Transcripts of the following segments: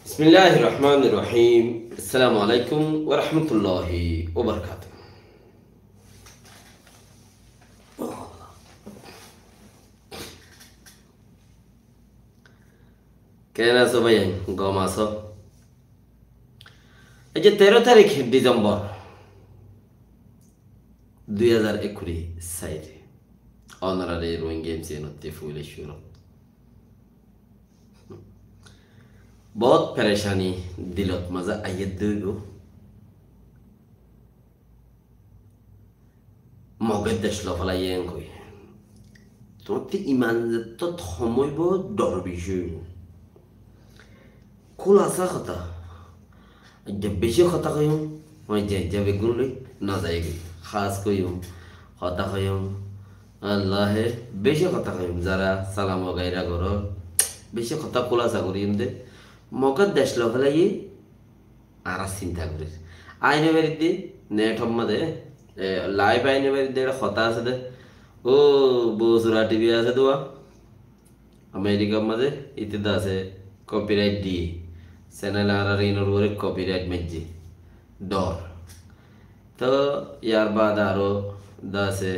বিসমিল্লাহির রহমানির রহিম। আসসালামু আলাইকুম ওয়া রাহমাতুল্লাহি ওয়া বারাকাতুহু। কেন আছো ভাই? গম আছো? এই যে 13 তারিখ ডিসেম্বর 2021 সাইরে অনারারি রোয়িং গেমস নতে ফুলে শুরু বহুত পরেশানি দিলত মাজা আইয়ত দইব মগের দেশ লফলাইয়েন কই তোমাতে ইমান তো থমইব ডর বিষয় খোলাসা কথা जब बेशी खता कयूं मैं जब गुण लई ना जाएगी खास कयूं खता कयूं अल्लाह है बेशी खता कयूं जरा सालाम वगैरह करो बेशी खता कोला सा करी इंदे मौका देश लो फला ये आरा चिंता करी आईने बेरी दी नेट हम मदे लाइव आईने बेरी दे खता से दे ओ बोसुरा टीवी आसे दुआ अमेरिका मदे इतिदा से कॉपीराइट दी চ্যানেল আর ইনোর কপিরাইট মেজি ডর তো ইয়ার বাদ আরো দাসে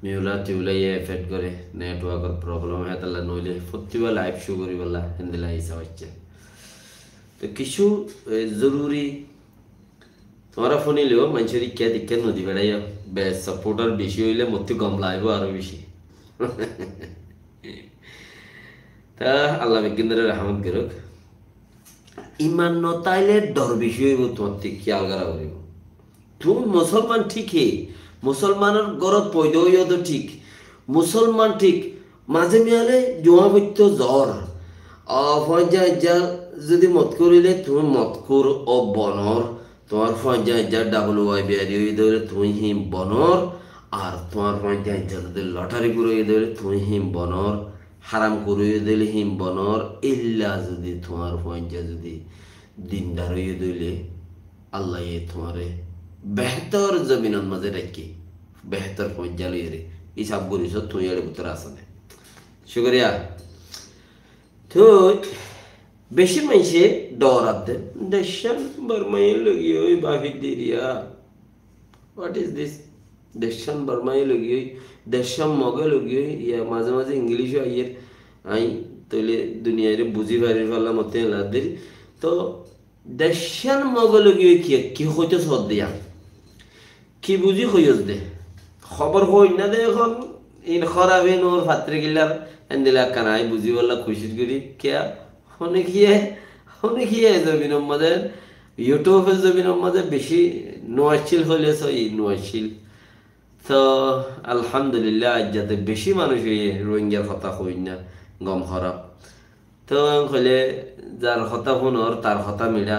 মিউলা টিউলা ইয়ে এফেক্ট করে নেটওয়ার্কের প্রবলেম হয় তাহলে নইলে প্রতিবা লাইভ শো করি বলা হিন্দিলা হিসাব হচ্ছে তো কিছু জরুরি তোমারা ফোনিলেও মানুষের ইচ্ছা দীক্ষা নদী বেড়াই বেশ সাপোর্টার বেশি হইলে মধ্যে কম লাগবে আরো বেশি তা আল্লাহ বিজ্ঞানের রহমত করুক ইমান নতাইলে ডর বেশি হইব তোমার থেকে খেয়াল করা হইব তুমি মুসলমান ঠিকই মুসলমানের গরত পয়দা হইয়া তো ঠিক মুসলমান ঠিক মাঝে মেয়ালে জোয়াবত্য জ্বর ফঞ্জা যদি মত করিলে তুমি মত কর ও বনর তোমার ফঞ্জা ডাবল ওয়াই বিয়ারি হয়ে ধরে তুমি হিম বনর আর তোমার ফঞ্জা যদি লটারি করে ধরে তুমি হিম বনর হারাম করে দিলে হিম বনর ইল্লা যদি তোমার ফঞ্জা যদি দিনদার হয়ে দিলে আল্লাহ তোমারে বেহতর জমিনের মাঝে রাখি বেহতর ফঞ্জা লইয়ে রে হিসাব করিস তুই এর ভিতরে আসে শুক্রিয়া তো বেশি মানুষে ডরাত দেন দেশান বর্মাই লগিয়ে ওই বাফি দিরিয়া হোয়াট ইজ দিস দেশান বর্মাই লগিয়ে দেশান মগে লগিয়ে ইয়া মাঝে মাঝে ইংলিশও আইয়ের আই তৈলে দুনিয়ায় বুঝি পারি ফেললাম মতে লাদের তো দেশান মগে লগিয়ে কি হইতে সদ দিয়া কি বুঝি হইস দে খবর হই না দে এখন ইন খরাবে নোর ফাত্রে গিলার এন্দিলা কানাই বুঝি বললা খুশি করি কেয়া অনেক জমিনের মধ্যে ইউটিউবের জমিনের মধ্যে বেশি নোয়াশিল হলে সই নোয়াশিল তো আলহামদুলিল্লাহ আজ যাতে বেশি মানুষ রোহিঙ্গার কথা হই না গম খারাপ তো হলে যার হতা ফোনর তার হতা মিড়া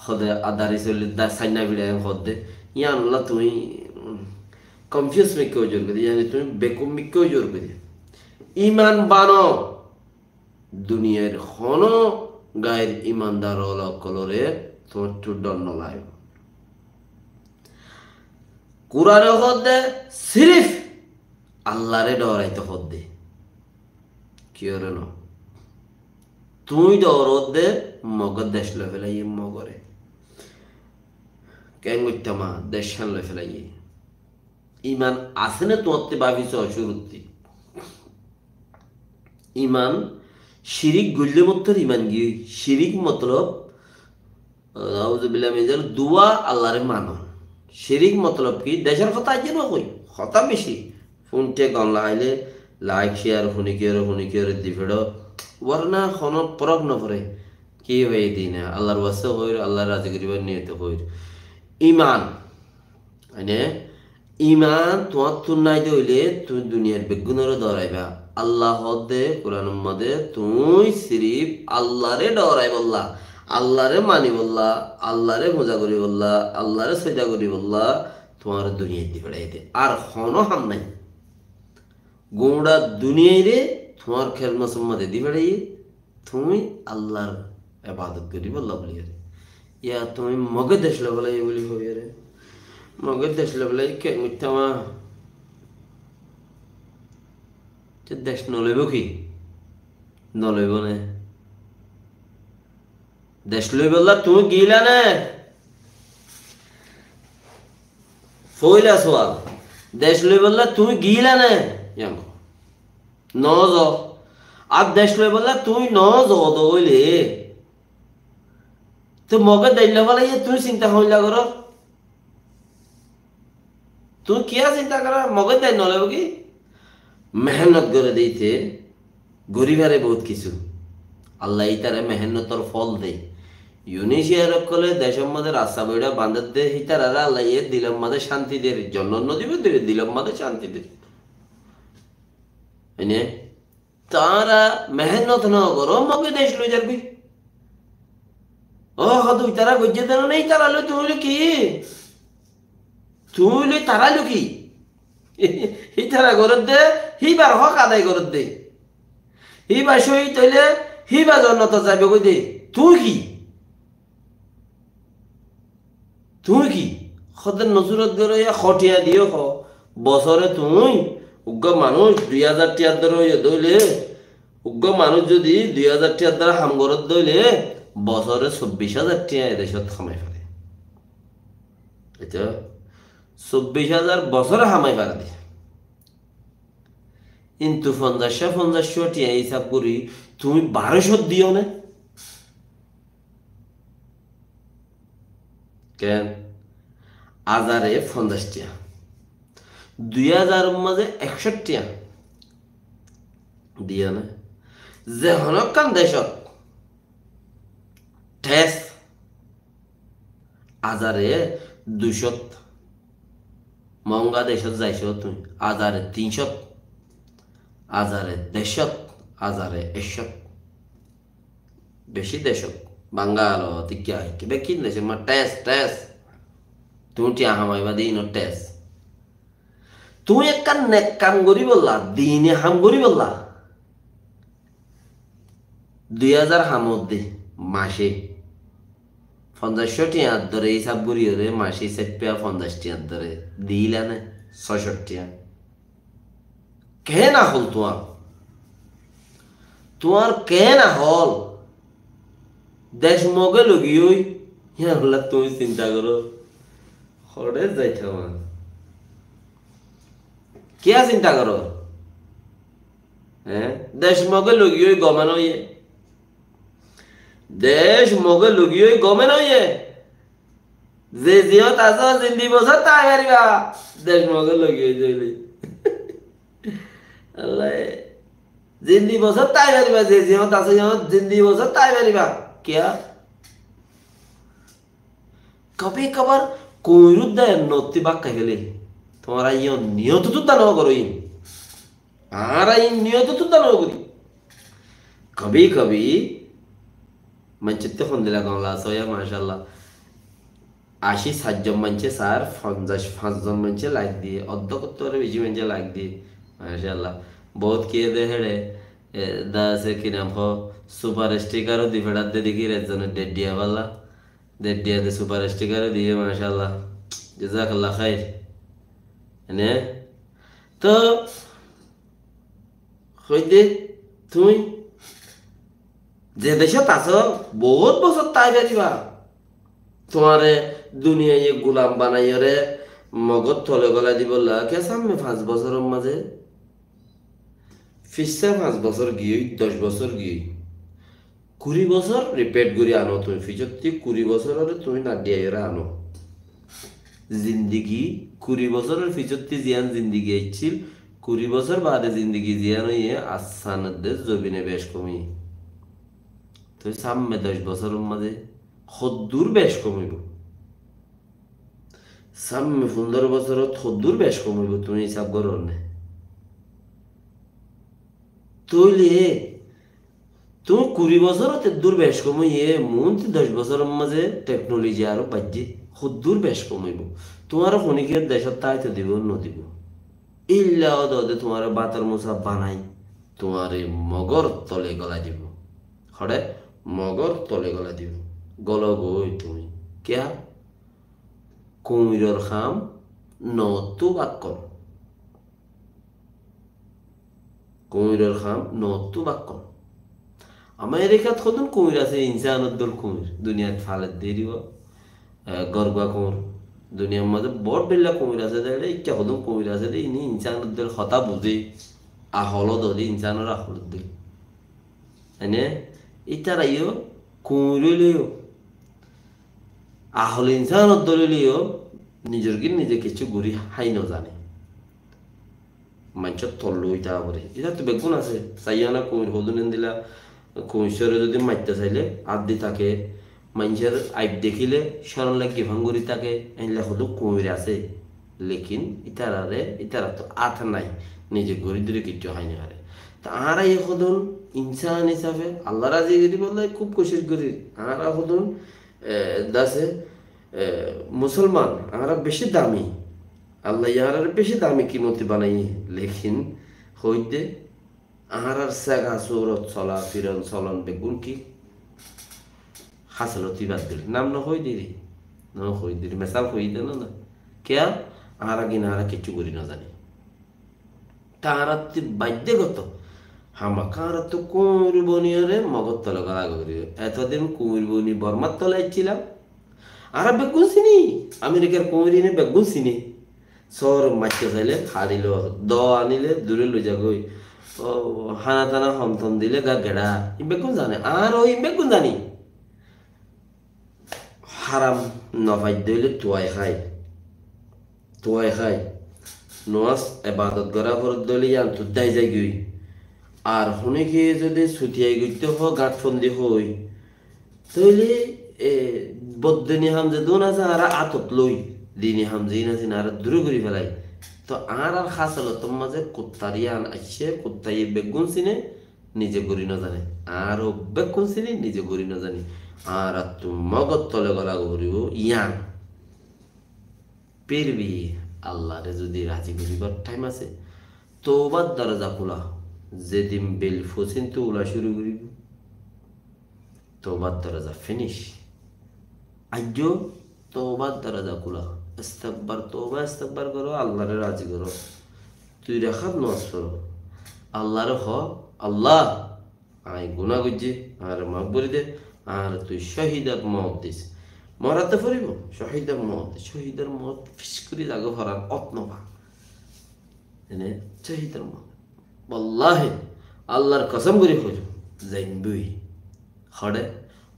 সদে আদারি চলি সাইনা বিড়া সদে ইয়ান তুমি কনফিউজ মেকেও জোর করি ইয়ানি তুমি বেকুম মেকেও জোর করি ইমান বানো দুনিয়ার হন গায়ের ইমানদার কলরে তোমার দণ্ড লাইব কোরআনে হদে সিরিফ আল্লাহরে ডরাইতে হদে কি ওরে ন তুই ডরত দে মগর দেশ লে ফেলাই মগরে কেন মা দেশ খান লে ফেলাই ইমান আছে না তোমার ভাবিছ শুরুতি ইমান শিরিক গুল্লে মত ইমান গিয়ে শিরিক মতলব দুয়া আল্লাহরে মানো শিরিক মতলব কি দেশের কথা আজ না কই কথা বেশি ফোনটে গন লাগাইলে লাইক শেয়ার হুনিকিয়র দিফেড ওরনা খন পরক নপরে কি হয়ে দিই না আল্লাহর ওয়াসে হইর আল্লাহর রাজি করিবার নিয়ত হইর ইমান মানে ইমান তোমার তুন নাই দইলে তুমি দুনিয়ার বেগুনের দরাইবা আল্লাহ দে কোরআন মধ্যে তুই সিরিফ আল্লাহরে ডরাই বললা আল্লাহরে মানি বললা আল্লাহরে মজা করি বললা আল্লাহরে সজা করি বললা তোমার দুনিয়ায় দি বেড়াইতে আর হনো হাম নাই গোড়া দুনিয়ায় রে তোমার খেল মসম্মাদে দি বেড়াই তুমি আল্লাহর ইবাদত করি বললা বলি রে ইয়া তুমি মগে দেশলা বলে বলি হবি রে মগে দেশলা বলে কে মিথ্যামা দেশ নলইব কি নলইব না দেশ লই বললা তুমি গিলা নে ফইলা সোয়াল দেশ লই বললা তুমি গিলা নে ইয়াম নজ আর দেশ লই বললা তুমি নজ দইলে তো মগে দাইলা বলা তুমি চিন্তা হইলা করো তুমি কিয়া চিন্তা করা মগে দাই নলে কি মেহনত করে দিতে গরিবারে বহুত কিছু আল্লাহ তারে মেহনতর ফল দেয় ইউনিশিয়ার কলে দেশের মধ্যে রাস্তা বইটা বান্ধব দে হিতার আর আল্লাহ দিলাম মাঝে শান্তি দে জন্য দিবে দিবে দিলাম মাঝে শান্তি দে তারা মেহনত না করো মগে দেশ লই যাবি ও দুই তারা গজ্জে দেন নেই তারা লো তুমি কি তুমি তারা লো কি হি তারা গরত দে হিবার হক আদায় গরত দে হিবা শহীদ হইলে হিবা জন্নত যাবে কই দে তুই কি সদায় নজরত ধরে খটিয়া দিও খ বছরে তুই উগ্র মানুষ 2000 টিয়ার ধরে দইলে উগ্র মানুষ যদি 2000 টিয়ার দ্বারা হামগরত দইলে বছরে 24,000 টিয়া এদেশত খামাই ফেলে এটা 24,000 বছরে হামাই ফেলে দে কিন্তু 50 টিয়া হিসাব করি তুমি 1200 দিও না কেন আজারে 50 টিয়া 2000 মাঝে 61 টিয়া দিয়া না যে হনকান দেশত ঠেস আজারে 200 মহঙ্গা দেশত যাইছ তুমি আজারে 300 আজারে 150 আজারে 100 বেশি দেশত বাঙ্গাল তিকিয়া কিবা কি দেশে মা টেস তুমি টিয়া হামাইবা দিই ন টেস তুই এক কাম করি বললা দিনে হাম করি বললা 2000 হামত দে মাসে 50 টিয়ার ধরে হিসাব করি রে মাসে 50 টিয়ার ধরে দিলা না 66 টিয়া কে না হল তোমার কে না হল দেশ মগে লগি ওই হল্লা তুমি চিন্তা করো হরে যাইতে আমার কিয়া চিন্তা করো হ্যাঁ দেশ মগে লগি ওই গমেন ইয়ে দেশ মগে লগি ওই গমেন ইয়ে যে জিহত আছ জিন্দি বছর তাই পারিবা দেশ মগে লগি ওই যাইলি আল্লাহ জিন্দি বছর তাই পারিবা যে জিহত আছে জিন্দি বছর তাই পারিবা क्या कभी कभार कोई नोती बाग कहले तुम्हारा ये नियत तो दानो करो इन आरा इन नियत तो दानो करी कभी कभी मंचित्ते फंदिला गावला सोया माशाल्लाह आशी 7 জন मंचे सार 5 জন मंचे लाइक दिए अद्धकत्तरे बेजी मंचे लाइक दिए माशाल्लाह बहुत किए दे हेडे दासे कि नाम हो सुपर स्टिकर दी फेड़ा दे दिखी रेजन डेडिया वाला डेडिया दे सुपर स्टिकर दिए माशाल्लाह जजाकल्लाह खैर ने तो হইতে তুমি যে দেশত আছো বহুত বছর তাই পারিবা তোমারে দুনিয়ায় গোলাম বানাইরে মগত তলে গলা দিবলা কে সামনে 5 বছরের মাঝে ফিসা 5 বছর গিয়ে 10 বছর গিয়ে 20 বছর রিপিট করি আনো তুমি ফিজতি 20 বছরের তুমি না দিয়ে আনো জিন্দেগি 20 বছরের ফিজতি জিয়ান জিন্দেগি আইছিল 20 বছর বাদে জিন্দেগি জিয়ান ইয়ে আসানদে জবিনে বেশ কমি তো সামনে 10 বছরের মাঝে খদ্দুর বেশ কমিব সামনে 15 বছরত খদ্দুর বেশ কমিব তুমি হিসাব করো না তইলে তুমি 20 বছরত দূর বেশ কমিয়ে মন 10 বছরের মাঝে টেকনোলজি আরো বাজে খদ্দুর বেশ কমিব তোমার ফনিকের দেশত তাইতে দিব ন দিব ইল্লা দদে তোমার বাতার মুসা বানাই তোমারে মগর তলে গলা দিব হড়ে মগর তলে গলা দিব গল গই তুমি কিয়া কুমিরর খাম নতু বাক্কর কুমিরর খাম নতু বাক্কর আমেরিকাত সদন কুমির আছে ইনসানত দল কুমির দুনিয়াত ফালত দিয়ে দিব গরগুয়া কুমির দুনিয়ার মাঝে বড় বেলা কুমির আছে দেখলে ইচ্ছা সদন কুমির আছে দে ইনি ইনসানত দল হতা বুঝে আহল দলি ইনসানের আহল দিল এনে ইটার আইও কুমিরলিও আহল ইনসানত দলিও নিজের কি নিজে কিছু ঘুরি হাই ন জানে মানুষের তল্লু ইটা করে এটা তো বেগুন আছে চাইয়া না কুমির সদন দিলা কুমিশ্বরে যদি মারতে চাইলে আদি তাকে মানুষের আইব দেখিলে স্মরণ লাগে ভাঙ্গুরি তাকে এনলে হলো কুমির আছে লেকিন ইতারা তো আথ নাই নিজে গড়ি ধরে কিচ্ছু হয় না আরে তাহারা এই সদন ইনসান হিসাবে আল্লাহ রাজি গরি বললে খুব কোশিশ করি আহারা সদন দাসে মুসলমান আহারা বেশি দামি আল্লাহ ইয়ার বেশি দামি কিমতি বানাই লেকিন হইতে আহারার সেগা সৌরত চলা ফিরন চলন বেগুন কি হাসলতি বাদ দিল নাম না হই দিলি না হই দিলি মেসাল হই দেন না কে আহারা কিনা আহারা কিচ্ছু করি না জানি তাহারা বাধ্যগত হামা কাহারা তো কুমির বনিয়রে মগর তলে গলা করি এতদিন কুমির বনি বর্মার তলে ছিলাম আর বেগুন চিনি আমেরিকার কুমির এনে বেগুন চিনি সর মারতে চাইলে হারিল দ আনিলে দূরে লই যাগই হানা টানা হমথম দিলে গা গেড়া বেগুন জানে আর ওই বেগুন জানি হারাম নফাইদ্য হইলে তোয়াই খায় নোয়াজ এবাদত গড়া ফরত দলি আনতো দাই যাই গই আর শুনে খেয়ে যদি ছুটিয়াই গইতে হ গাঁট ফন্দি হই তাহলে বদিনী হাম যে দোন আছে আর আতত লই দিনী হাম যে আছে আর দূরে ঘুরি ফেলাই তো আর খাস হলো তোমার মাঝে কুত্তারিয়ান আসছে কুত্তাই বেগুন চিনে নিজে গড়ি না জানে আর বেগুন চিনি নিজে গড়ি না জানি আর তুমি মগত তলে গলা ঘুরিব ইয়ান পেরবি আল্লাহরে যদি রাজি করিবার টাইম আছে তোবার দরজা খোলা যেদিন বেল ফসিন তো ওলা শুরু করিব তোবার দরজা ফিনিশ আজ তোবার দরজা খোলা ইস্তেগফার করো আল্লাহরে রাজি করো তুই রেখাত নজ করো আল্লাহরে আল্লাহ আই গুনাহ করছি আর মাফ করে দে আর তুই শহীদাত মত দিস মরাতে ফুরিব শহীদের মত ফিস করে জাগো ভরার অত্নভা এনে শহীদের মত বল্লাহে আল্লাহর কসম করে হইল যাইনবই হড়ে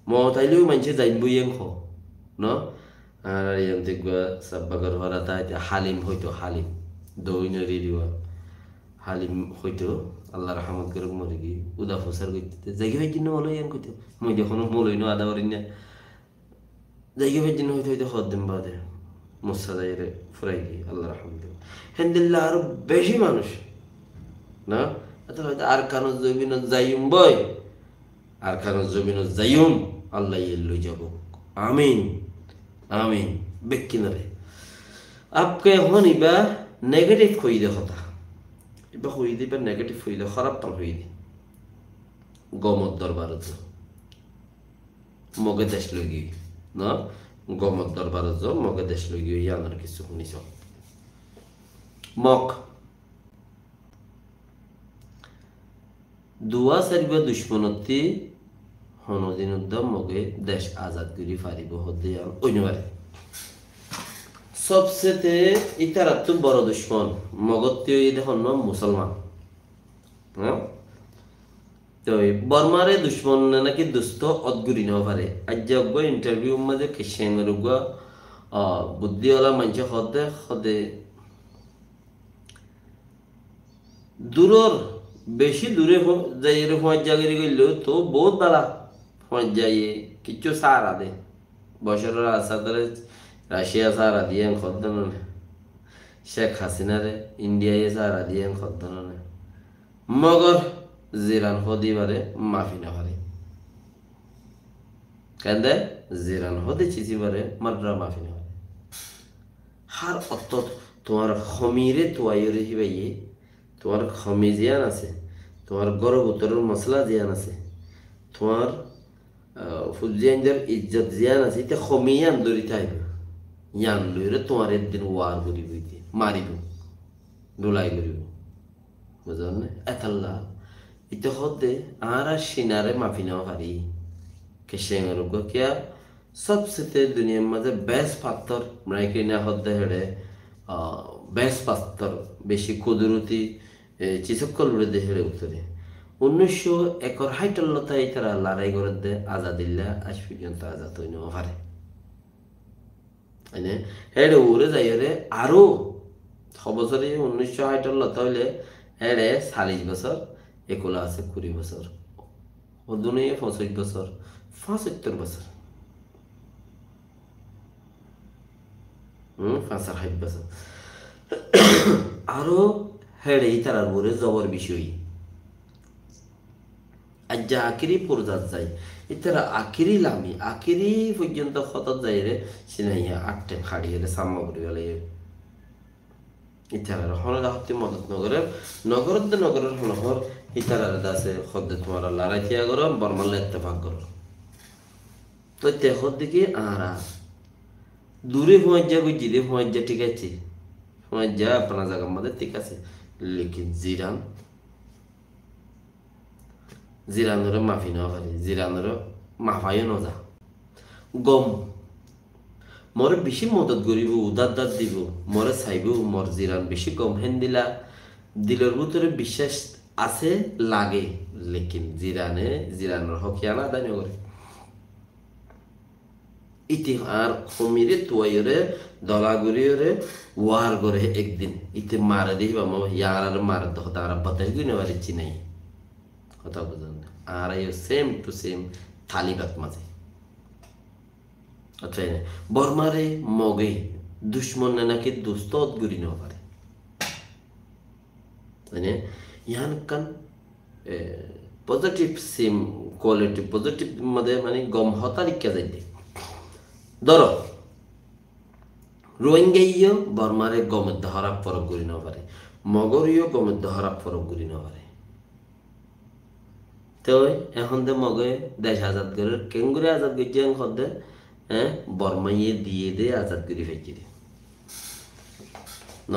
মত আইলেও মানুষে যাইনবই এং হ ন আর ইয়ান দেখবা সাব্বাগর ভরা তাই হালিম হইতো হালিম দই নরি দিবা হালিম হইতো আল্লাহ রহমত করে মরে গিয়ে উদা ফসার করতে জায়গা ভাই জন্য মলো ইয়ান কইতো মই যখন মলই ন আদা করি না জায়গা ভাই জন্য হইতে হদ্দিন বাদে মুসা যাইরে ফুরাই গিয়ে আল্লাহ রহমত হেন্দিল্লা আরো বেশি মানুষ না এত হয়তো আর কানো জমিন যাইম বই আর কানো জমিন যাইম আল্লাহ লই যাব আমিন আমিন বেকিনারে আপকে এখন ইবা নেগেটিভ হই দে কথা ইবা হই দিবা নেগেটিভ হই দে খারাপ পাল হই দে গমত দরবারত মগে দেশ লই গিয়ে না গমত দরবারত মগে দেশ লই গিয়ে ইয়ানোর কিছু শুনিছ মক দুয়া সারিবা দুশ্মনতি হনদিন উদ্যম মগে দেশ আজাদ করি ফারিব হতে অন্যবারে সবচেয়ে ইতারাত বড় দুশ্মন মগতীয় দেখুন মুসলমান হ্যাঁ তো বর্মারে দুশ্মন নাকি দুস্থ অদগুরি নেওয়া পারে আজ ইন্টারভিউ মাঝে খ্রিস্টানের বুদ্ধিওয়ালা মানুষ হদে দূরর বেশি দূরে যাই ফোঁয়াজ জাগিরি করলেও তো বহুত বালা ফোঁয়াজ যাইয়ে কিচ্ছু সারা দে বছরের আসাদরে রাশিয়া সারা দিয়ে খদ্দন শেখ হাসিনারে ইন্ডিয়ায় সারা দিয়ে খদ্দন মগর জিরান হদিবারে মাফি না পারে কেন জিরান হদে চিচিবারে মাদ্রা মাফি না পারে হার অত তোমার খমিরে তোয়াইরে হিবাইয়ে তোমার খমি জিয়ান আছে তোমার গরব উত্তরের মশলা জিয়ান আছে তোমার ফুজিয়ানদের ইজ্জত জিয়ান আছে এটা খমিয়ান দরিতে আইব ইয়ান লইরে তোমার একদিন ওয়ার করিব মারিব ডোলাই করিব বুঝলেন না এতাল্লা ইতে হতে আর সিনারে মাফি নেওয়া পারি কেশেঙের কিয়া সবচেয়ে দুনিয়ার মাঝে বেশ পাত্তর মাইকিনা হতে হেড়ে বেশ পাত্তর বেশি কুদরতি চিসকল বিরুদ্ধে হেড়ে উত্তরে 1961 তারা লড়াই করে দে আজাদিল্লা আজ পর্যন্ত আজাদ হইন হারে হেড়ে উড়ে যাই রে আরো 6 বছরে 1961 হইলে হেড়ে 40 বছর একলা আছে 20 বছর ও দুনিয়া 65 বছর 75 বছর 65 বছর আরো হেড়ে তারার উপরে জবর বিষয় আজ যা আখিরি পর্যাত যায় ইতারা আখিরি লামি আখিরি পর্যন্ত খতত যাই রে সিনাইয়া আটটে খাড়িয়ে রে সাম্মা করি গেলে ইতারার হনদা হতে মদত নগরের নগরের হনহর ইতারার দাসে খদ্দে তোমার লড়াই থিয়া করো বর্মাল্লা ইত্তেফাক করো তো দেখর দিকে আরা দূরে পৌঁছা কই জিদে পৌঁছা ঠিক আছে পৌঁছা আপনার জায়গার মধ্যে ঠিক আছে লেকিন জিরানোর মাফি নেওয়া পারি জিরানোর মাফাইও নজা গম মরে বেশি মদত করিব উদার দিব মরে চাইব মর জিরান বেশি গম হেন দিলের ভিতরে বিশ্বাস আছে লাগে লেকিন জিরানোর হকিয়ানা আদায় করে ইতিহার কমিরে তুয়াইরে দলাগুড়িরে ওয়ার করে একদিন ইতে মারে দিবা ইয়ার মারে তো তারা বাতাই গুই নেওয়ার ইচ্ছি নাই কথা বুঝুন আর সেম টু সেম থালিবাত মাঝে আচ্ছা বর্মারে মগে দুশ্মন নাকি দুস্ত গুড়ি নেওয়া পারে মানে ইয়ান কান পজিটিভ সেম কোয়ালিটি পজিটিভ মধ্যে মানে গম হতারিকা যাইতে ধরো রোহিঙ্গাইও বর্মারে গমের দহরাপ ফরক গুড়ি নেওয়া পারে মগরীয় গমের দহরাপ ফরক গুড়ি নেওয়া পারে তো এখন দে মগে দেশ আজাদ করে কেঙ্গুরে আজাদ করছে খদ্দে বর্মাইয়ে দিয়ে দে আজাদ করে ফেলছি ন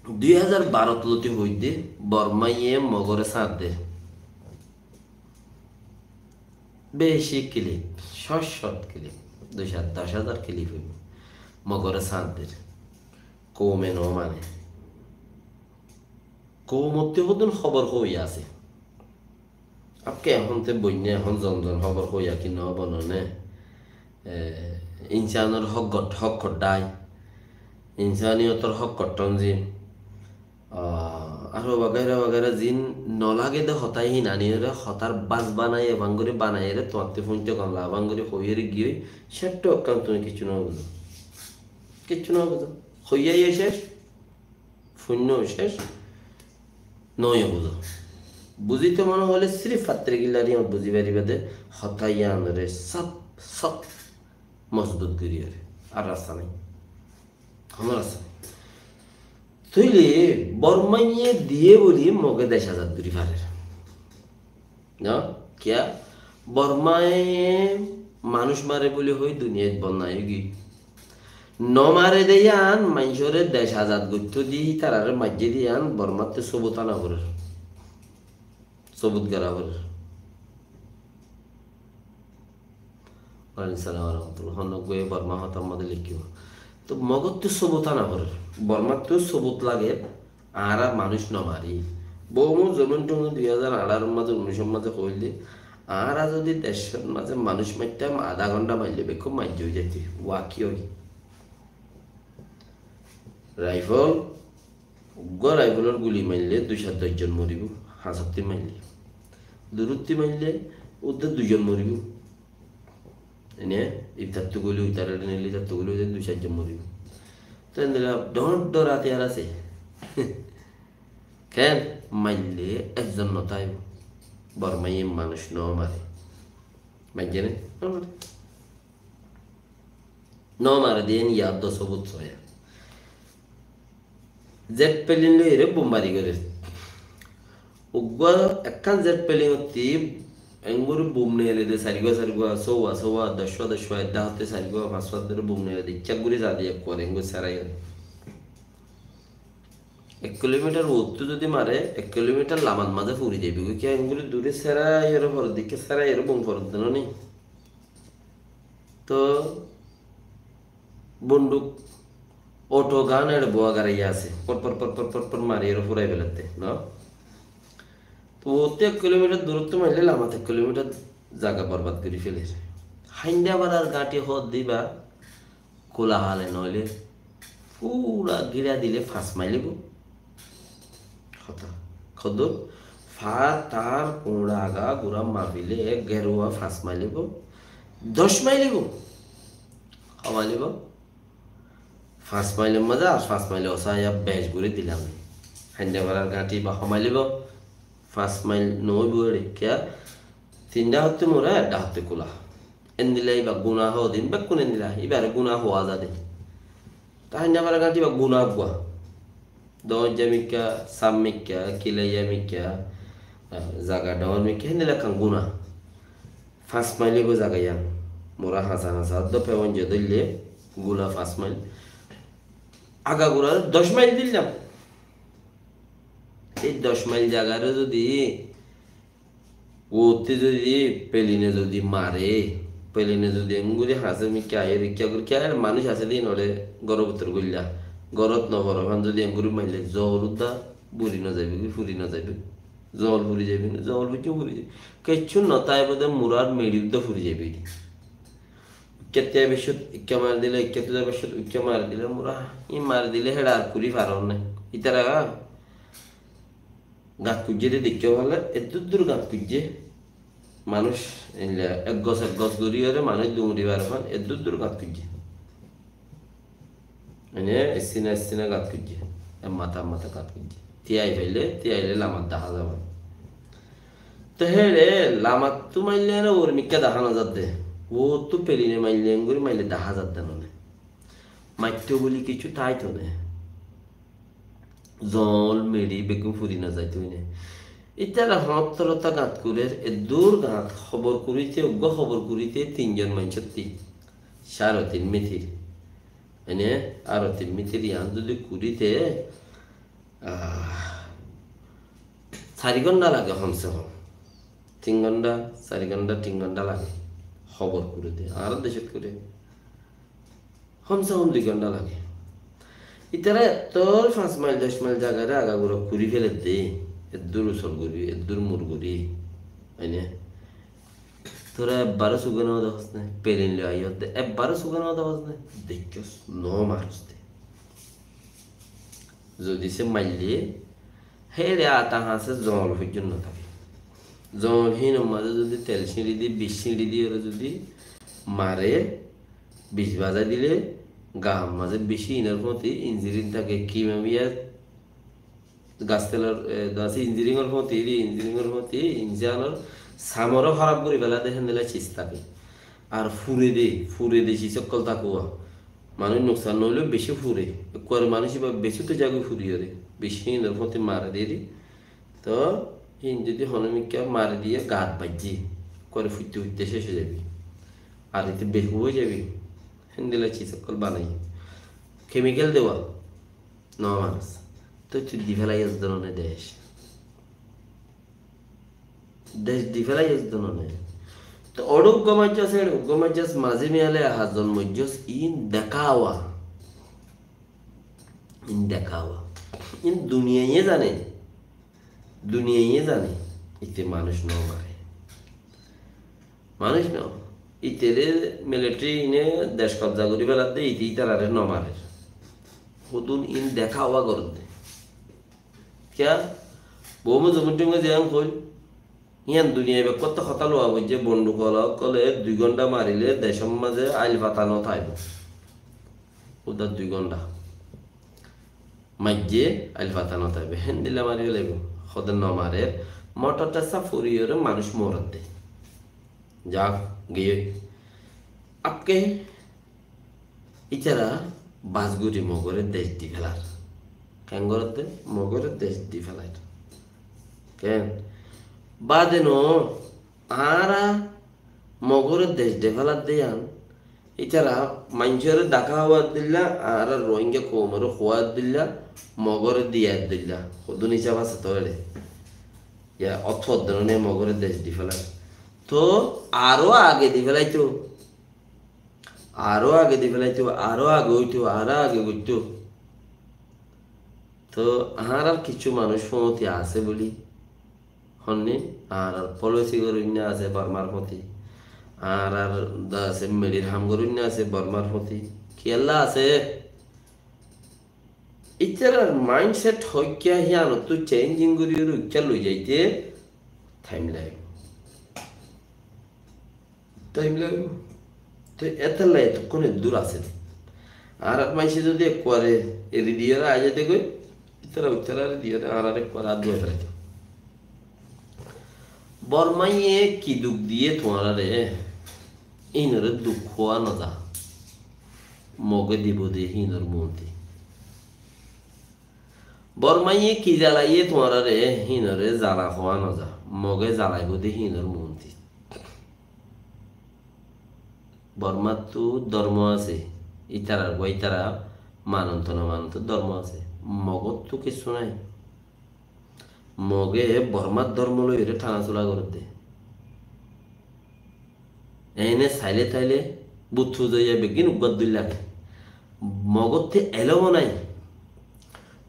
2012 তুলতে হইতে বর্মাইয়ে মগরে সাথ দে বেশি ক্লিপ শর্ট ক্লিপ 10,000 ক্লিপ হইব মগরে সাথ দে কমে ন মানে কৌমতে হতুন খবর হই আছে আপকে এখন তে বইনে এখন জন খবর হইয়া কি নবনে ইনসানের হক খড্ডাই ইনসানিয়তর হক কটন যে আর বাগাইরা জিন নলাগে দে হতাই হি নানিরে হতার বাস বানাই বাঙ্গুরি বানাই রে তোমাতে ফোনতে কমলা বাঙ্গুরি হইয়ের গিয়ে সেট অকান তুমি কিছু না বুঝো হইয়াই শেষ শূন্য শেষ নয় বুঝো বুঝিতে মনে হলে সিরিফ ফাত্রে গিলারি আমার বুঝি পারিবে দে হতাইয়ান রে সব মজবুত করিয়ে আর রাস্তা নাই আমার রাস্তা নেই তুইলে বর্মাইয়ে দিয়ে বলি মগে দেশ আজাদ করি পারে না কিয়া বর্মায় মানুষ মারে বলে হই দুনিয়ায় বন্যায় গি ন মারে দেয়ান মানুষরে দেশ আজাদ করতে দিই তারারে মাঝে দিয়ান বর্মাতে সবুত আনা করে সবুত গেরা করে ওয়ালাইকুম রহমতুল্লাহ হনগয়ে বর্মা হতার মধ্যে লিখিও তো মগত তো সবুত আনা করে বর্মার তো সবুত লাগে আর মানুষ ন মারি বহু জমিন টমি 2018 মাঝে 19 মাঝে হইলে আর যদি দেশের মাঝে মানুষ মারতাম আধা ঘন্টা মারলে বেকুব মার্য হয়ে যেতে ওয়াকি হই রাইফলের গুলি মারলে 210 জন মরিব হাসাত্তি মারলে দূরত্তি মারলে ওদের 2 জন মরিব এনে ইফতারতো গুলি উতারে নিলে ইফতারতো গুলি 2-4 জন মরিব তো ডরাতে আর আছে কেন মারলে একজন নতাইব বর্মাই মানুষ ন মারে মারছে ন মারে দেন ইয়াদ সবুত ছয়া জেট প্লেন লইরে বোমবারি করে উগ্র একখান জেট প্লেন অতি এঙ্গুর বোম নিয়ে এলে সারিগো সৌয়া 10 এডা হতে সারিগো 5 ধরে বোম নিয়ে এলে ইচ্ছা করে যা দিয়ে করে এঙ্গুর সারাই 1 কিলোমিটার উত্তু যদি মারে 1 কিলোমিটার লামান মাঝে ফুরি যাবি কি আঙ্গুলি দূরে সেরা এর পর দিকে সেরা এর বং পর দেন নি তো বন্দুক অটো গান এর বোয়া গাড়াইয়া আছে পর পর পর পর পর পর মারি এর ফুরাই ফেলাতে না তো ওতে 1 কিলোমিটার দূরত্ব মারলে লামাত 1 কিলোমিটার জায়গা বরবাদ করে ফেলে হাইন্দা বাড়ার গাঁটি হদ দিবা কোলা হালে নইলে পুরা গিরা দিলে ফাঁস মাইলিব কথা খদর ফা তার কোড়া আগা গুড়া মাবিলে গেরুয়া ফাঁস মাইলিব 10 মাইলিব খাওয়ালিব 5 মাইলের মজা আর 5 মাইলে অসায়া বেশ ঘুরে দিলাম হাইন্দা বাড়ার গাঁটি বা সমাইলিব 5 মাইল নই বুড়ে কিয়া 3টা হতে মোরা 1টা হতে কোলা এন্দিলাই বা গুনা হো দিন বা কোন এন্দিলা এবারে গুনা হওয়া যাবে তাই না বাড়ার গাঁটি বা গুনা বুয়া দঞ্জামিকা সামিকা কিলাইয়ামিকা জাগা ডমিকা এন্দিলা কাং গুনা 5 মাইলিব জাগাইয়া মোরা হাসা হাসা দপে অঞ্জে দিলে গুলা 5 মাইল আগাগোড়া 10 মাইল দিলাম এই 10 মাইল জায়গারে যদি ওতে যদি পেলিনে যদি মারে পেলিনে যদি এমগুলি হাসে মিকা এর ইচ্ছা করে কে মানুষ আছে দিন ওরে গর্ভবতর গইলা গরত নবর ওখান যদি এমগুলি মাইলে জলুদা বুড়ি না যাবে ফুরি না যাবে জল ফুরি যাবে না জল ফুটি ফুরি যাবে কিচ্ছু নতাই বোধে মুরার মেডিউদ্দা ফুরি যাবে কেতিয়া বেশত ইক্কা মার দিলে ইক্কা তুজা বেশত ইক্কা মার দিলে মোরা ই মার দিলে হেডা আর কুড়ি পারন না ইতারা গাছ কুজ্জে দেখতে ভালো এত দূর গাছ কুজ্জে মানুষ এক গছ গড়িয়ে মানুষ দুমড়ি পারবেন এত দূর গাছ কুজ্জে মানে এসিনা গাছ কুজ্জে মাথা মাথা গাছ কুজ্জে তিয়াইলে লামাত দেখা যাবে তো হেরে লামাত তো মাইলে না ওর মিক্কা দেখানো যাতে ও তো পেরিনে মাইলে এঙ্গুরি মাইলে দেখা যাতে ননে মাইত্য বলি কিছু তাই তো নে জল মেরি বেগুন ফুরি না যাইতে হইনে ইতারা হতরতা গাঁত করে এ দূর গাঁত খবর করিতে উগ্র খবর করিতে 3জন মানুষের 3.5 মিথির এনে আরো 3 মিথির ইয়ান যদি করিতে 4 ঘন্টা লাগে কমসে কম 3 ঘন্টা 4 ঘন্টা 3 ঘন্টা লাগে খবর করিতে আর দেশত করে কমসে কম 2 ঘন্টা লাগে ইতারা তোর 5 মাইল 10 মাইল জায়গায় আগাগুলো ঘুরি ফেলে দে এদুর উসল করি এদুর মুর করি এনে তোরা 12 সুগানো দহস না পেলিন লে আইও দে 12 সুগানো দহস না দেখছস নো মারস দে যদি সে মাইলে হেরে আতা হাসে জল পর্যন্ত থাকে জল হিন মাঝে যদি তেল সিঁড়ি দিয়ে 20 সিঁড়ি দিয়ে যদি মারে 20 বাজা দিলে গাম মাঝে বেশি ইনার মতে ইঞ্জিনিয়ারিং থাকে কি মামিয়া গাছ তেলের গাছ ইঞ্জিনিয়ারিংয়ের মতে ইঞ্জিনিয়ার সামরও খারাপ করে ফেলা দেখেন দিলে চিজ থাকে আর ফুরে দে সকল তাকুয়া মানুষ নোকসান নইলেও বেশি ফুরে করে মানুষ বেশি তো জায়গায় ফুরি রে বেশি ইনার মতে মারে দিয়ে তো ইন যদি হনমিকা মারে দিয়ে গাত বাজি করে ফুটতে ফুটতে শেষ হয়ে যাবি আর এতে বেহু হয়ে যাবি দিলে চিসকল বানাই কেমিক্যাল দেওয়া ন মানুষ তো তুই দিফেলাই আসদনে দেশ দিফেলাই আসদনে তো অডুক গমাজ্জাস মাঝে মেয়ালে হাজন মজ্জস ইন দেখাওয়া ইন দুনিয়ায় জানে ইতে মানুষ ন মারে মানুষ ন ইতেরে মিলিটারি ইনে দেশ কবজা করি ফেলার দে ইতি তারারে ন মারে হতুন ইন দেখাওয়া করত দে क्या বহু জমিটুঙ্গে যেমন কই ইয়ান দুনিয়ায় কত কথা লোয়া যে বন্দুক কলে 2 ঘন্টা মারিলে দেশের মাঝে আইল পাতানো থাইব ওটা 2 ঘন্টা মাইজে আইল পাতানো থাইবে হেন দিলে মারিয়ে লাগব খদের ন মারে মোটরটা সাফরিয়র মানুষ মরত দে যাক গিয়ে আপকে ইচারা বাসগুড়ি মগরে দেশ দি ফেলার ক্যাঙ্গরতে মগরের দেশ দি ফেলাই কেন বাদে ন আরা মগরের দেশ ডে ফেলার দেয়ান এছাড়া মানুষের দেখা হওয়ার দিল্লা আর রোহিঙ্গা কৌমের হওয়ার দিল্লা মগর দিয়ার দিল্লা সদুন হিসাব আছে তো এড়ে ইয়া অর্থ ধরনের মগরের দেশ দি ফেলা তো আরো আগে দি ফেলাইতো আরো আগে দি ফেলাইতো আরো আগে হইতো আরো আগে হইতো তো আর কিছু মানুষ সমতি আছে বলি হননি আর পলিসি গরুন্যা আছে বর্মার প্রতি আর আছে মেডির হাম গরুন্যা আছে বর্মার প্রতি খেলা আছে ইচ্ছার মাইন্ডসেট হইয়া হিয়ান তো চেঞ্জিং করি ইচ্ছা লই যাইতে টাইম লাগে তো এত লাই তো কোন দূর আছে আর মাইসে যদি করে এরি দিয়ে আজ যেতে কই ইতারা উত্তরা দিয়ে আর আরেক করে আর দুই ফেলাইতে বর্মাইয়ে কি দুঃখ দিয়ে তোমার রে ইনরে দুঃখ হওয়া না যা মগে দিব দে হিনর মন্ত্রী বর্মাইয়ে কি জ্বালাইয়ে তোমার রে হিনরে জ্বালা হওয়া না যা মগে জ্বালাইব দে হিনর মন্ত্রী বর্মার তো ধর্ম আছে ইতারার বইতারা মানন্ত না মানন্ত ধর্ম আছে মগত তো কিছু নাই মগে বর্মার ধর্ম লই রে টানাচোলা করে দে এনে চাইলে তাইলে বুথু যাইয়া বেগিন উগাদ দুই লাগে মগতে এলমও নাই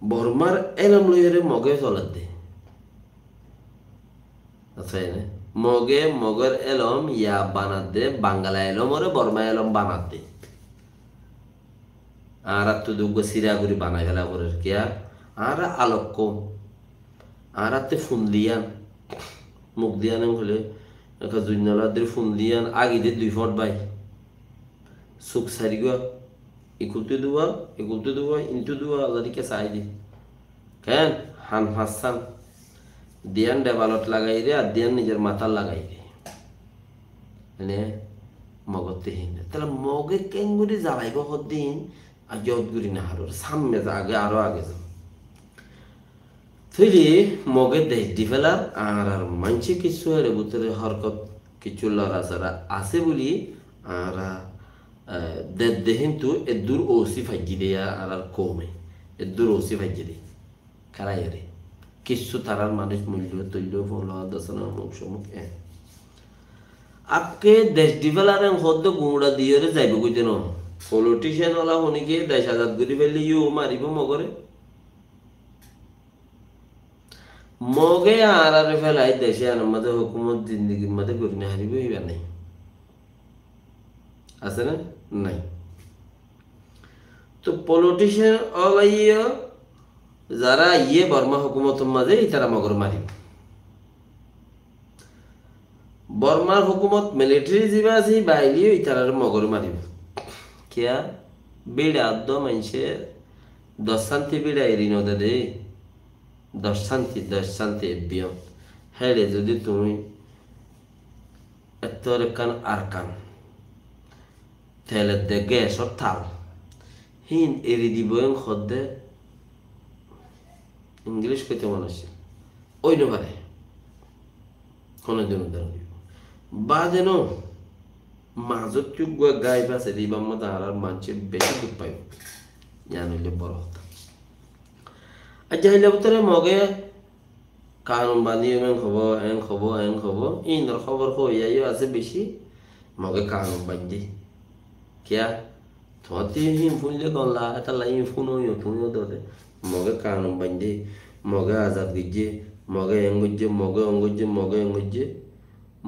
বর্মার এলম লইরে মগে চলার দে আচ্ছা এনে মগে মগর এলম ইয়া বানাত দে বাঙ্গালা এলম ওরে বর্মা এলম বানাত দে আর তো দুগ্গ সিরাগুড়ি বানাই ফেলা করে কিয়া আর আলোক কম আর হাতে ফোন দিয়ান মুখ দিয়ান হলে একটা জুইনালাদের ফোন দিয়ান আগে দিয়ে 2 ফুট বাই সুখ সারি গা ইকুলতে দুয়া ইন্টু দুয়া আল্লাহকে চাই দি কেন হান হাসান দিয়ান ডেবালত লাগাই রে আর দিয়ান নিজের মাথার লাগাই রে মানে মগতে হিন তাহলে মগে কেঙ্গুরি জ্বালাইব দিন আর জতগুরি না হারোর সামনে আগে আরো আগে যাও ফিরি মগে দেশ দি ফেলার আর আর মানছে কিছু এর ভিতরে হরকত কিছু লড়াচড়া আছে বলি আর দেহেন তো এ দূর ওসি ফাইজি দেয়া আর আর কমে এ দূর ওসি ফাইজি দে কারাই রে কিছু তারার মানুষ মূল্য তৈল ফল দশনা মুখ সমুখ আপকে দেশ ডিভেলারে হদ্দ গুঁড়া দিয়ে যাইব কইতে ন পলিটিশিয়ান ওলা শুনিকে দেশ আজাদ করি ফেললে ইউ মারিব মগরে মগে আর আর ফেলাই দেশে আর মধ্যে হুকুমত জিন্দগির মধ্যে করি না হারিব হইবা নাই আছে না নাই তো পলিটিশিয়ান অলাইয়া যারা ইয়ে বর্মা হুকুমতের মাঝে তারা মগর মারিব বর্মার হুকুমত মিলিটারি যা আছে বাইলিও তারা মগর মারিব কিয়া বেড়া আদ্য মানুষের 10 শান্তি বেড়া এরি নদে দে 10 শান্তি বিয়ম হেলে যদি তুমি এত কান আর কান তাহলে দে গ্যাসর থাল হিন এরি দিব খদ্দে ইংলিশ কইতে মানুষ ওই নবারে কোনো জন বা যেন মাজত চুক গাই বাসে দিবাম মতো আর মানুষে বেশি দুঃখ পাইব জান হইলে বড় হতো আর যাইলে ভিতরে মগে কানুন বানিয়ে এং খব ইনর খবর হইয়াইও আছে বেশি মগে কানুন বান্ধি কিয়া তোমার হিম ফুনলে গলা এটা লাই ফুন হইও তুমিও দে মগে কানুন বান্ধি মগে আজাদ গিয়ে মগে এঙ্গুজে মগে এঙ্গুজে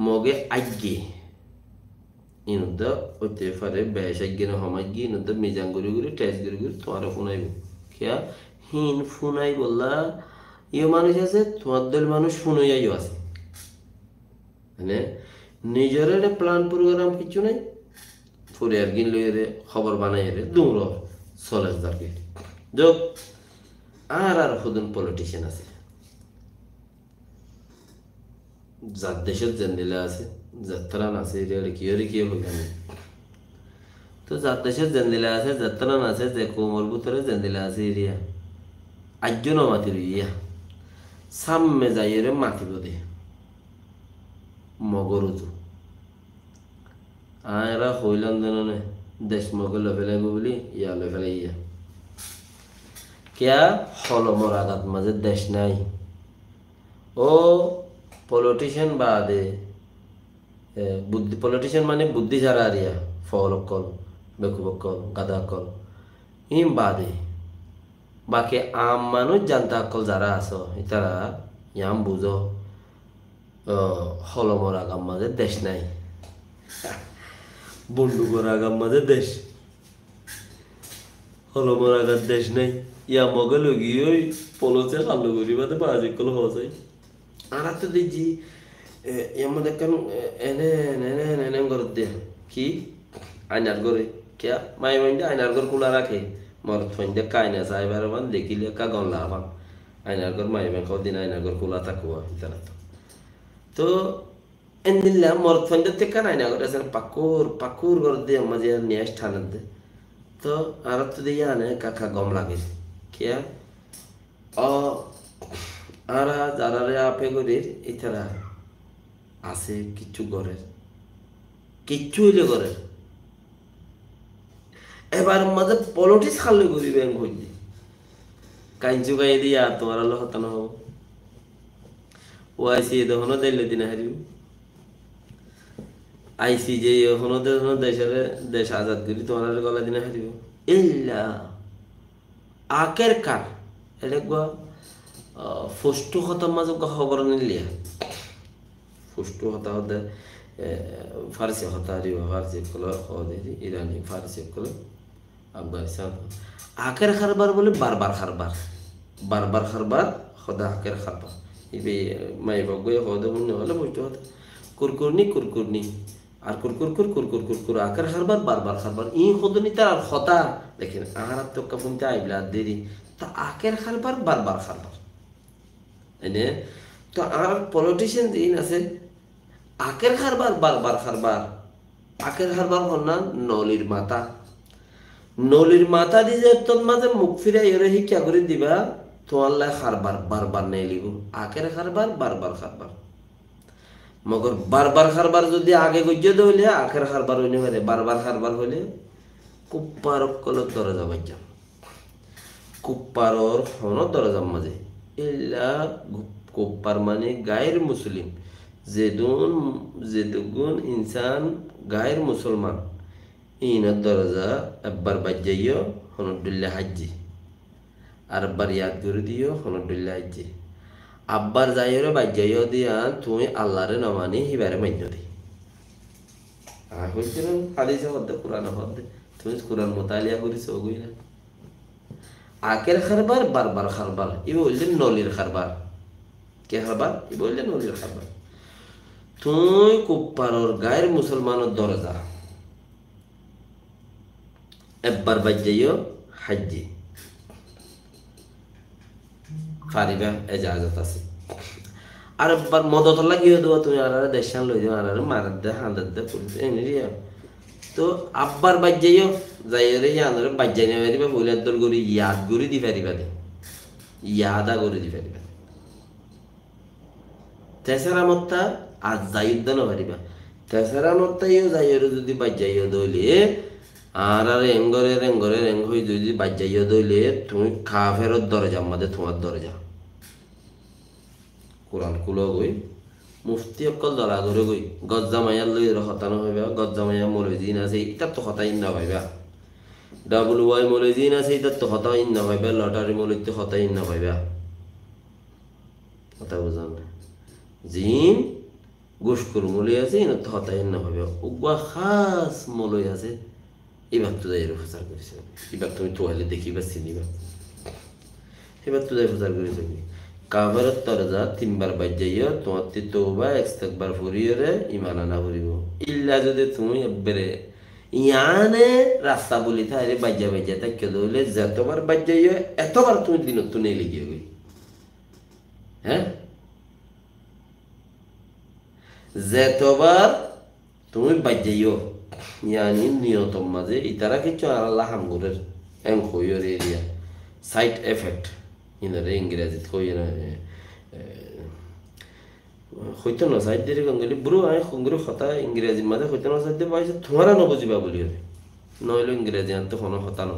মগে আজ্ঞে ইনুদা হইতে পারে বেশ আজ্ঞে না হমাই গিয়ে ইনুদা মিজান গুড়ি টেস্ট গুড়ি তোমার ফোনাইব কিয়া হিন ফোনাই বললা ইয়ে মানুষ আছে তোমার দল মানুষ ফোনাইয়াইও আছে মানে নিজের একটা প্ল্যান প্রোগ্রাম কিছু নাই ফুরিয়ার গিন লইয়ে রে খবর বানাই রে দৌড় চলে যাকে যোগ আর খুদন পলিটিশিয়ান আছে যার দেশের জেন্দিলা আছে যাত্রান আছে এটা কি হইল তো যার দেশের জেন্দিলা আছে যাত্রান আছে যে কোমর ভিতরে জেন্দিলা আছে এরিয়া আজ্জন মাতি লইয়া সামনে যাইয়ে মাতিব দে মগরুজু আয়রা হইলাম জানে দেশ মগে লো ফেলাইব বলি ইয়া লো ফেলাই ইয়া কেয়া হলমর আঘাত মাঝে দেশ নাই ও পলিটিশিয়ান বাদে বুদ্ধি পলিটিশিয়ান মানে বুদ্ধি যারা আরিয়া ফলকল বেকুবকল গাদাকল ইম বাদে বাকি আম মানুষ জানতা অকল যারা আছো তারা ইয়াম বুঝো হলমর আগাম মাঝে দেশ নাই বন্দুকর আগাম মাঝে দেশ হলমর আগার দেশ নাই ইয়া মগে লগি ওই পলসে খালো করি বাদে বাজি কল হসাই আর তো দেখছি ইয়ার মধ্যে কেন এনে এনে এনে করে দে কি আয়নার ঘরে কে মাই মাইন্ডে আয়নার ঘর খোলা রাখে মর ফইন্ডে কায়না সাইবার মান দেখিলে কা গল্লা আবাম আয়নার ঘর মাই মাই কদিন আয়নার ঘর খোলা থাকুয়া ইতারা তো এন্দিল্লা মর ফইন্ডে তে কান আয়না ঘর আছে পাকুর পাকুর ঘর দিয়ে মাঝে নিয়ে স্থান দে তো আর তো দিয়ে আনে কাকা গম লাগে কে ও আর যারা আপে করির ইতারা আছে কিচ্ছু ঘরের কিচ্ছু হইলে ঘরের এবার মাঝে পলিটিক্স খালে করি ব্যাংক হইতে কাইঞ্চু গাই দিয়া তোমার আলো হতানো হব ও আইসি তখনও দিলে দিন হারিব আইসি যে এখনো দেশের দেশ আজাদ করি তোমার গলা দিনে হারিব ইল্লা আকের কার এটা ফুষ্টু হতার মাঝে খবর নিলিয়া ফুষ্টু হতা হতে ফার্সি হতা হারিব ফার্সি কলো ইরানি ফার্সি কলো আফগানিস্তান আখের খারবার বলে বারবার খারবার বারবার খারবার সদা আখের খারবার ইবে মাই বগে হদে মনে হলে বুঝতে হতো কুরকুরনি কুরকুরনি আর কুরকুর কুর কুরকুর কুরকুর আখের খারবার বারবার খারবার ই হদনি তার আর হতা দেখেন আর তো কাপুনতে আইবলা দেরি তা আখের খারবার বারবার খারবার এনে তো আর পলিটিশিয়ান দিন আছে আখের খারবার বারবার খারবার আখের খারবার হল না নলির মাথা নলির মাথা দিয়ে তোর মাঝে মুখ ফিরে এরে শিক্ষা করে দিবা তোমার খারবার বারবার নেই লিব আখের খারবার বারবার খারবার মগর বারবার খারবার যদি আগে গজ্য হইলে আখের খারবার হইলে পারে বারবার খারবার হইলে কুপ্পার কলত দরজা বাজ্যাম কুপ্পারর হন দরজার মাঝে এলা কুপ্পার মানে গায়ের মুসলিম যেদুগুন ইনসান গায়ের মুসলমান ইনের দরজা একবার বাজ্যাইও হনদুল্লাহ হাজ্জি আর একবার ইয়াদ করে দিও হনদুল্লাহ হাজ্জি আব্বার যাইরে বাজ্যাইও দিয়া তুমি আল্লাহরে নমানি হিবারে মান্য দি আর হইছিল হাদিসে হদ্দে কোরআন হদ্দে তুমি কোরআন মোতালিয়া করিস ওগুই না আকের খারবার বারবার খারবার ই বললেন নলির খারবার কে খারবার ই বললেন নলির খারবার তুই কুপ্পারর গায়ের মুসলমানের দরজা একবার বাজ্যাইও হাজ্জি ফারিবা এজাজত আছে আর একবার মদত লাগিয়ে দেবো তুমি আর দেশান লই যাও আর মারার দে হাঁদার দে এনে দিয়া তো আব্বার বাজ্যাইও যাই রে আনারে বাজ্যাই না পারিবা বইলার দল করি ইয়াদ করে দি পারিবা দে ইয়াদা করে দি পারিবা তেসারা মত্তা আজ যাইদ্দ না পারিবা তেসারা মত্তাইও যাইরে যদি বাজ্যাইও দইলে আর আর এঙ্গরে রেঙ্গ হয়ে যদি বাজ্যাইও দইলে তুমি কাফেরত দরজা আমাদের তোমার দরজা কোরআন কুলো গই মুফতি অকল দলা করে গই গজ্জা মাইয়ার লই হতানো হইবা গজ্জা মাইয়া মলজিন আছে ইতার তো হতাই না পাইবা ডাবল ওয়াই মলজিন আছে ইতার তো হতাই না পাইবা লটারি মলিতে হতাই না পাইবা কথা বুঝান জিন গোশকুর মলি আছে ইনার তো হতাই না পাইবা উগা খাস মলই আছে এবার তো যাই প্রচার করেছে এবার তুমি তোয়ালে দেখিবা চিনিবা এবার তো যাই প্রচার করেছে কাভারত দরজা তিনবার বাজ্যাইও তোমার তওবা ইস্তেগফার ফুরিয়রে ঈমান আনা ফুরিব ইল্লা যদি তুমি একবারে ইয়ানে রাস্তা বলি তাইলে বাজ্যা তাকে দইলে যতবার বাজ্যাইও এতবার তুমি দিনত নেই লিখিয়ে গই হ্যাঁ যতবার তুমি বাজ্যাইও ইয়ানি নিয়তম মাঝে ইতারা কিছু আল্লাহ হামগুরের এম কইর এরিয়া সাইড এফেক্ট ইনারে ইংরেজিত কই না হইতো না সাইড দিয়ে গঙ্গলি বুড়ো আয় খঙ্গুর কথা ইংরেজির মাঝে হইতো না সাইড দিয়ে পাইছে তোমারা নবুঝিবা বলি নইলে ইংরেজি আনতে কোনো হতা ন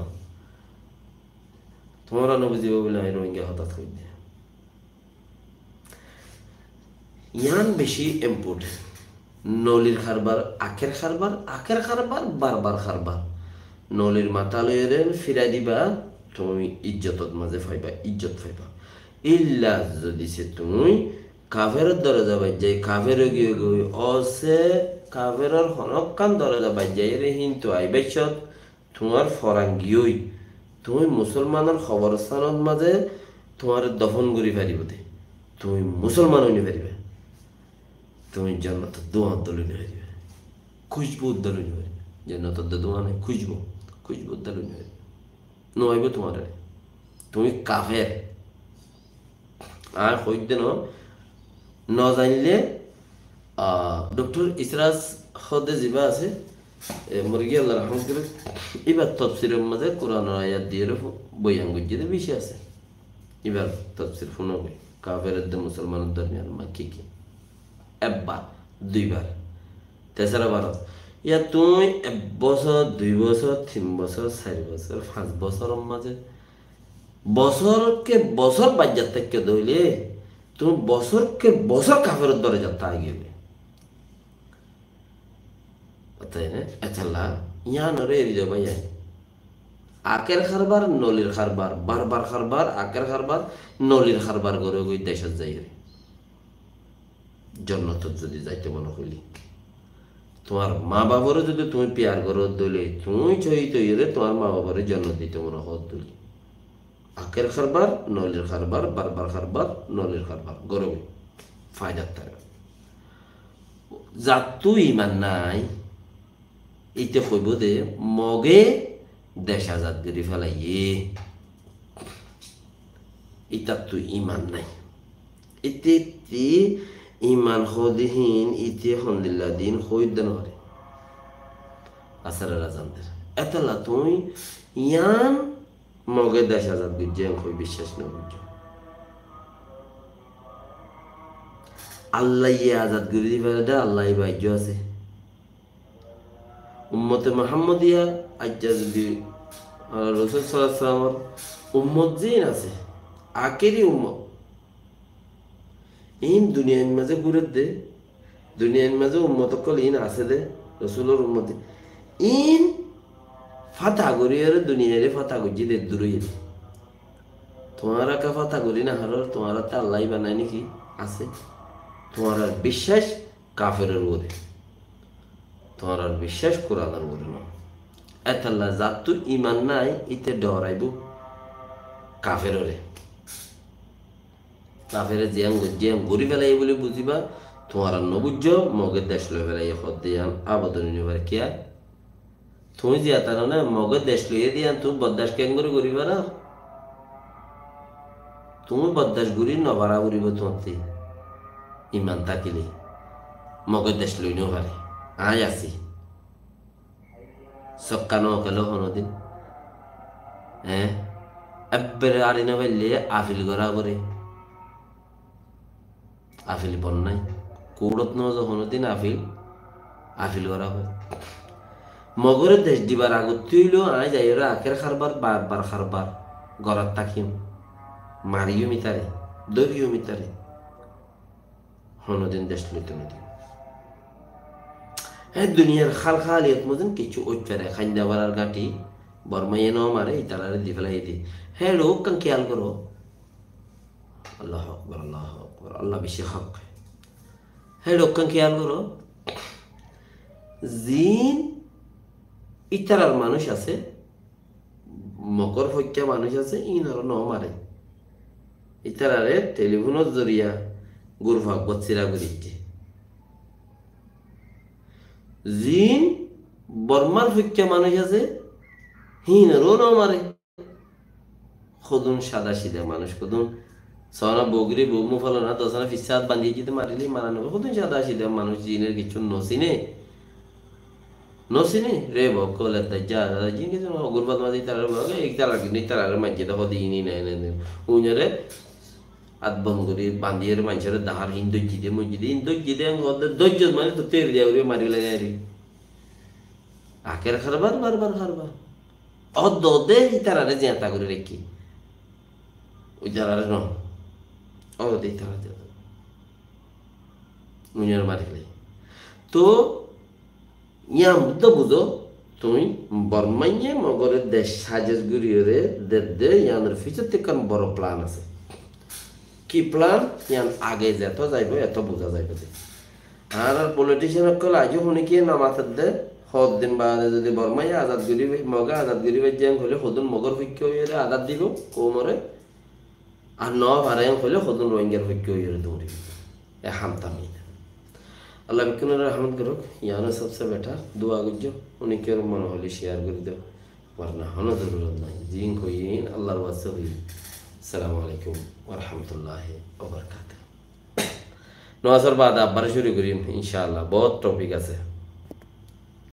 তোমরা নবুঝিব বলে আমি রোহিঙ্গা হঠাৎ হই দিয়ে ইয়ান বেশি ইম্পর্টেন্ট নলির খারবার আখের খারবার বারবার খারবার নলির মাথা লইরেন ফিরাই দিবা তুমি ইজ্জতত মাঝে ফাইবা ইজ্জত ফাইবা ইল্লা যদি সে তুমি কাফের দরজা বাজ্যাই কাফের গিয়ে গই অসে কাফেরর হনকান দরজা বাজ্যাই রে হিন্তু আইবাইছত তোমার ফরাঙ্গিয়ই তুমি মুসলমানের খবরস্থানত মাঝে তোমার দফন করি পারিব দে তুমি মুসলমান হইনি পারিবে তুমি জান্নাতের দোয়া দলুনি পারিবে খুশবু দলুনি পারিবে জান্নাতের দোয়া নাই খুশবু দলুনি পারিবে নইব তোমার তুমি কাফের আর হইতেন ন জানলে ডক্টর ইসরাজ হদে যিবা আছে মুরগি আল্লাহ রহমত করে এবার তফসিরের মাঝে কোরআন আয়াত দিয়ে বইয়াঙ্গুজিতে বেশি আছে এবার তফসির ফোন বই কাফের মুসলমানের দরমিয়ান মা কি একবার দুইবার তেসরা বারত ইয়া তুই 1 বছর 2 বছর 3 বছর 4 বছর 5 বছরের মাঝে বছরকে বছর বাজ্যাত থেকে দইলে তুমি বছরকে বছর কাফের দরে যাত্রা গেলে তাই না এতলা ইয়ান রে এরিজা ভাইয়া আকের খারবার নলির খারবার বারবার খারবার আকের খারবার নলির খারবার করে গই দেশত যাই রে জন্নতত যদি যাইতে মনে হইলি তোমার মা বাবারও যদি তুমি পেয়ার করো দইলে তুমি চই তৈরে তোমার মা বাবারে জন্ম দিতে মনে হত দইলি আকের খারবার নলির খারবার বারবার খারবার নলির খারবার গরবে ফায়দার তার জাতু ইমান নাই ইতে কইব দে মগে দেশ আজাদ করি ফেলাইয়ে ইতার তো ইমান নাই ইতে ইমান হদিহীন ইতে হন্দিল্লা দিন হইদেন হরে আসার রাজানদের এতলা তুই ইয়ান মগে দেশ আজাদ গুজে কই বিশ্বাস না বুঝ আল্লাহ ইয়ে আজাদ করে দিবে আল্লাহ বাহ্য আছে উম্মতে মুহাম্মদিয়া আজ্জা যদি রাসূল সাল্লাল্লাহু আলাইহি ওয়াসাল্লামের উম্মত জিন আছে আখেরি উম্মত ইন দুনিয়ার মাঝে ঘুরে দে দুনিয়ার মাঝে উম্মত কল ইন আছে দে রাসূলের উম্মতে ইন ফাতা গরিয়ার দুনিয়ারে ফাতা গজি দে দূরই তোমারা কা ফাতা গরি না হারর তোমারা তা আল্লাহ বানায় নাকি আছে তোমার বিশ্বাস কাফেরের উপরে তোমার বিশ্বাস কোরআনের উপরে না এতলা জাতু ইমান নাই ইতে ডরাইব কাফেররে কাফেরে জিয়াং গরি ফেলাই বলে বুঝিবা তোমার নবুজ্জ মগের দেশ লই ফেলাই হদিয়ান আবেদন নিবার কিয়া তুমি জিয়া তার না মগের দেশ লইয়ে দিয়ান তুমি বদাস কেন করে গরিবা না তুমি বদাস গুরি নবারা গরিব তোমাতে ইমান থাকিলে মগের দেশ লই নিও পারে আয় আসি সক্কানো কেলো হনদিন হ্যাঁ এবারে আড়ি না পাইলে আফিল করা করে আফিল বন নাই কৌড়ত ন হনদিন আফিল করা হয় মগরে দেশ দিবার আগত তুইল আয় যাই ওরা আখের খারবার বারবার খারবার গড়াত থাকিম মারিও মিতারে দরিও মিতারে হনদিন দেশ লইতে নদী হ্যাঁ দুনিয়ার খালিয়ত মতন কিছু ওইটারে খাইন্দা বাড়ার গাঁটি বর্মাইয়ে ন মারে ইতালারে দি ফেলাই দি হ্যাঁ লোক কান খেয়াল করো আল্লাহ আকবার আল্লাহ বেশি হক হ্যাঁ লোক কান খেয়াল করো জিন ইতারার মানুষ আছে মকর হত্যা মানুষ আছে ইনারও ন মারে ইতারারে টেলিফোনের জরিয়া গুরফাক বচ্চিরা করিচ্ছে জিন বর্মার ফিক্কা মানুষ আছে হিনেরও ন মারে খদুন সাদা সিধা মানুষ খদুন সনা বগরি বমু ফলো না দশনা ফিসাদ বান্ধিয়ে যেতে মারিলে মারা নেবে খদুন সাদা সিধা মানুষ জিনের কিছু নসিনে রে বকলে যা জিন কিছু অগুরবাদ মাঝে তারা এক তারা কিন্তু তারা মাঝে দেখো দিনই নাই উñরে আদবঙ্গরি বান্ধিয়ের মানুষের দাহার হিন্দুজিদে মসজিদে ধৈর্য মানে তো তেল দেওয়া মারিলে নারি আখের খারবার বারবার খারবা অদ্দ দে তারারে জেতা করে রেখি ওই যারারে ন অদে তারা মুইয়ার মারিলে তো ইয়া মুদ্দ বুঝো তুমি বর্মাইয়ে মগরের দেশ সাজেস গুরিয়রে দে ইয়ানের ফিচার থেকে বড় প্ল্যান আছে কি প্ল্যান ইয়ান আগে যেত যাইব এত বোঝা যাইব আর পলিটিশিয়ান সকল আজও শুনে কি নামাতের দে সদ দিন বাদে যদি বর্মাইয়া আজাদ গরি মগা আজাদ গরি জ্যাং হলে সদুন মগর সৈক্য হইরে আজাদ দিব কৌমরে আর ন ভারায়ং হলে সদুন রোহিঙ্গার সৈক্য হইরে দৌড়ি এ হামতামি আল্লাহ বিকুনের রহমত করুক ইয়ানো সবসে বেটা দোয়া গুজো উনিকে মনে হলে শেয়ার করে দেও वरना हनो जरूरत नहीं जीन को यीन अल्लाह वास्ते हुई अस्सलाम वालेकुम व रहमतुल्लाहि व बरकातहू नवाजर बाद आप बार शुरू करिए इंशाल्लाह बहुत टॉपिक আছে